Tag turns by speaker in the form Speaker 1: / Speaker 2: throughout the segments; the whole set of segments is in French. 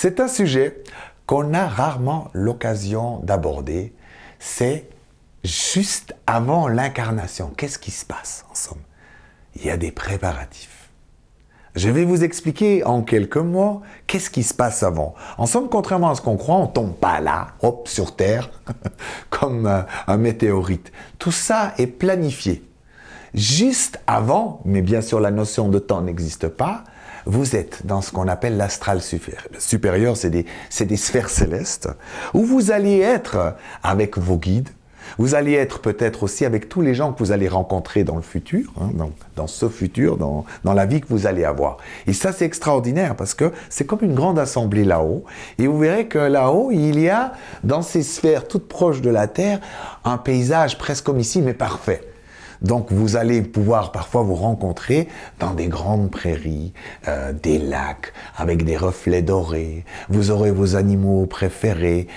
Speaker 1: C'est un sujet qu'on a rarement l'occasion d'aborder. C'est juste avant l'incarnation. Qu'est-ce qui se passe, en somme? Il y a des préparatifs. Je vais vous expliquer en quelques mots qu'est-ce qui se passe avant. En somme, contrairement à ce qu'on croit, on ne tombe pas là, hop, sur Terre, comme un météorite. Tout ça est planifié. Juste avant, mais bien sûr la notion de temps n'existe pas, vous êtes dans ce qu'on appelle l'astral supérieur, c'est des sphères célestes, où vous allez être avec vos guides. Vous allez être peut-être aussi avec tous les gens que vous allez rencontrer dans le futur, hein, dans ce futur, dans la vie que vous allez avoir. Et ça, c'est extraordinaire parce que c'est comme une grande assemblée là-haut. Et vous verrez que là-haut, il y a, dans ces sphères toutes proches de la Terre, un paysage presque comme ici, mais parfait. Donc vous allez pouvoir parfois vous rencontrer dans des grandes prairies, des lacs avec des reflets dorés, vous aurez vos animaux préférés,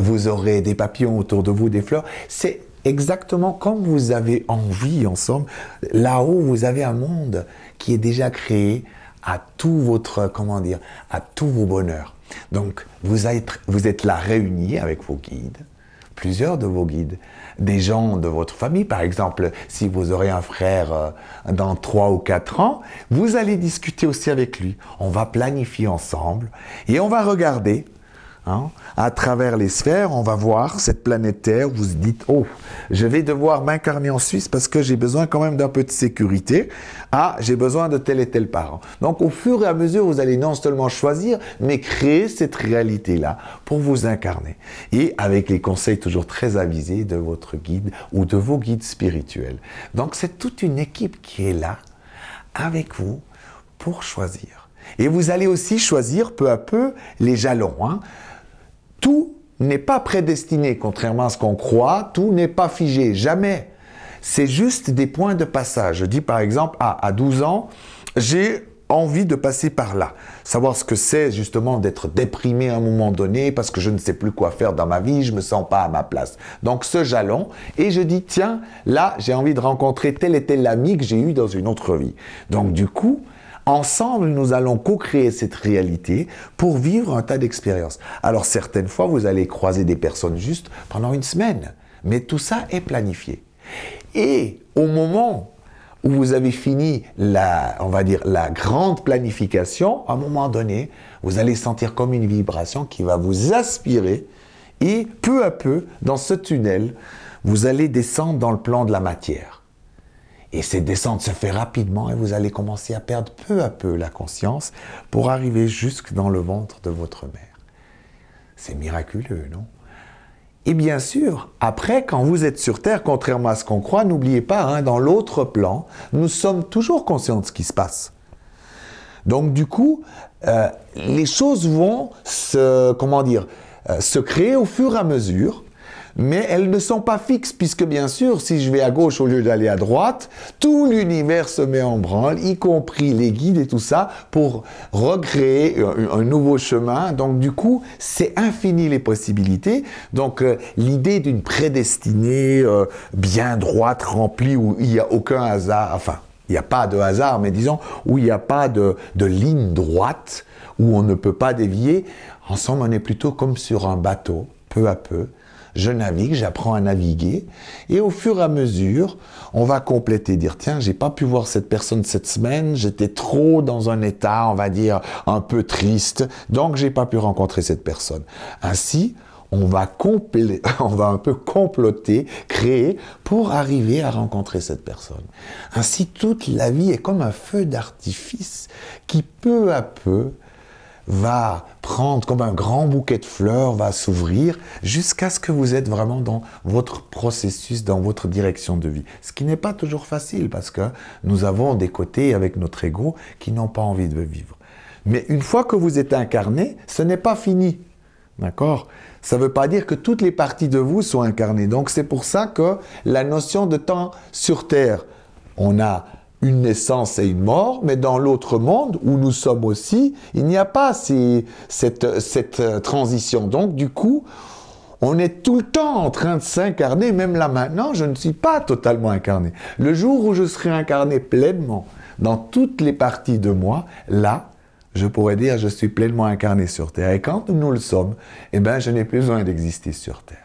Speaker 1: vous aurez des papillons autour de vous, des fleurs. C'est exactement comme vous avez envie, en somme. Là-haut, vous avez un monde qui est déjà créé à tout votre, à tous vos bonheurs. Donc vous êtes là réunis avec vos guides, plusieurs de vos guides, des gens de votre famille, par exemple, si vous aurez un frère dans 3 ou 4 ans, vous allez discuter aussi avec lui. On va planifier ensemble et on va regarder, hein, à travers les sphères, on va voir cette planète Terre. Vous vous dites, oh, je vais devoir m'incarner en Suisse parce que j'ai besoin quand même d'un peu de sécurité. Ah, j'ai besoin de tel et tel parent. Donc, au fur et à mesure, vous allez non seulement choisir, mais créer cette réalité-là pour vous incarner. Et avec les conseils toujours très avisés de votre guide ou de vos guides spirituels. Donc, c'est toute une équipe qui est là avec vous pour choisir. Et vous allez aussi choisir peu à peu les jalons, hein. Tout n'est pas prédestiné, contrairement à ce qu'on croit. Tout n'est pas figé, jamais. C'est juste des points de passage. Je dis par exemple, à 12 ans, j'ai envie de passer par là. Savoir ce que c'est justement d'être déprimé à un moment donné parce que je ne sais plus quoi faire dans ma vie, je ne me sens pas à ma place. Donc ce jalon, et je dis, tiens, là, j'ai envie de rencontrer tel et tel ami que j'ai eu dans une autre vie. Donc du coup, ensemble, nous allons co-créer cette réalité pour vivre un tas d'expériences. Alors, certaines fois, vous allez croiser des personnes juste pendant une semaine. Mais tout ça est planifié. Et au moment où vous avez fini on va dire, la grande planification, à un moment donné, vous allez sentir comme une vibration qui va vous aspirer. Et peu à peu, dans ce tunnel, vous allez descendre dans le plan de la matière. Et cette descente se fait rapidement et vous allez commencer à perdre peu à peu la conscience pour arriver jusque dans le ventre de votre mère. C'est miraculeux, non? Et bien sûr, après, quand vous êtes sur Terre, contrairement à ce qu'on croit, n'oubliez pas, hein, dans l'autre plan, nous sommes toujours conscients de ce qui se passe. Donc du coup, les choses vont se créer au fur et à mesure. Mais elles ne sont pas fixes, puisque bien sûr, si je vais à gauche au lieu d'aller à droite, tout l'univers se met en branle, y compris les guides et tout ça, pour recréer un nouveau chemin. Donc du coup, c'est infini les possibilités. Donc l'idée d'une prédestinée bien droite, remplie, où il n'y a aucun hasard, enfin, il n'y a pas de hasard, mais disons, où il n'y a pas de ligne droite, où on ne peut pas dévier. En somme, on est plutôt comme sur un bateau, peu à peu. Je navigue, j'apprends à naviguer, et au fur et à mesure, on va compléter, dire tiens, j'ai pas pu voir cette personne cette semaine, j'étais trop dans un état, on va dire, un peu triste, donc j'ai pas pu rencontrer cette personne. Ainsi, on va un peu comploter, créer, pour arriver à rencontrer cette personne. Ainsi, toute la vie est comme un feu d'artifice qui, peu à peu, va prendre comme un grand bouquet de fleurs, va s'ouvrir jusqu'à ce que vous êtes vraiment dans votre processus, dans votre direction de vie. Ce qui n'est pas toujours facile parce que nous avons des côtés avec notre ego qui n'ont pas envie de vivre. Mais une fois que vous êtes incarné, ce n'est pas fini. D'accord? Ça ne veut pas dire que toutes les parties de vous sont incarnées. Donc c'est pour ça que la notion de temps sur Terre, on a une naissance et une mort, mais dans l'autre monde où nous sommes aussi, il n'y a pas cette transition. Donc, du coup, on est tout le temps en train de s'incarner, même là maintenant, je ne suis pas totalement incarné. Le jour où je serai incarné pleinement dans toutes les parties de moi, là, je pourrais dire je suis pleinement incarné sur Terre. Et quand nous le sommes, eh bien, je n'ai plus besoin d'exister sur Terre.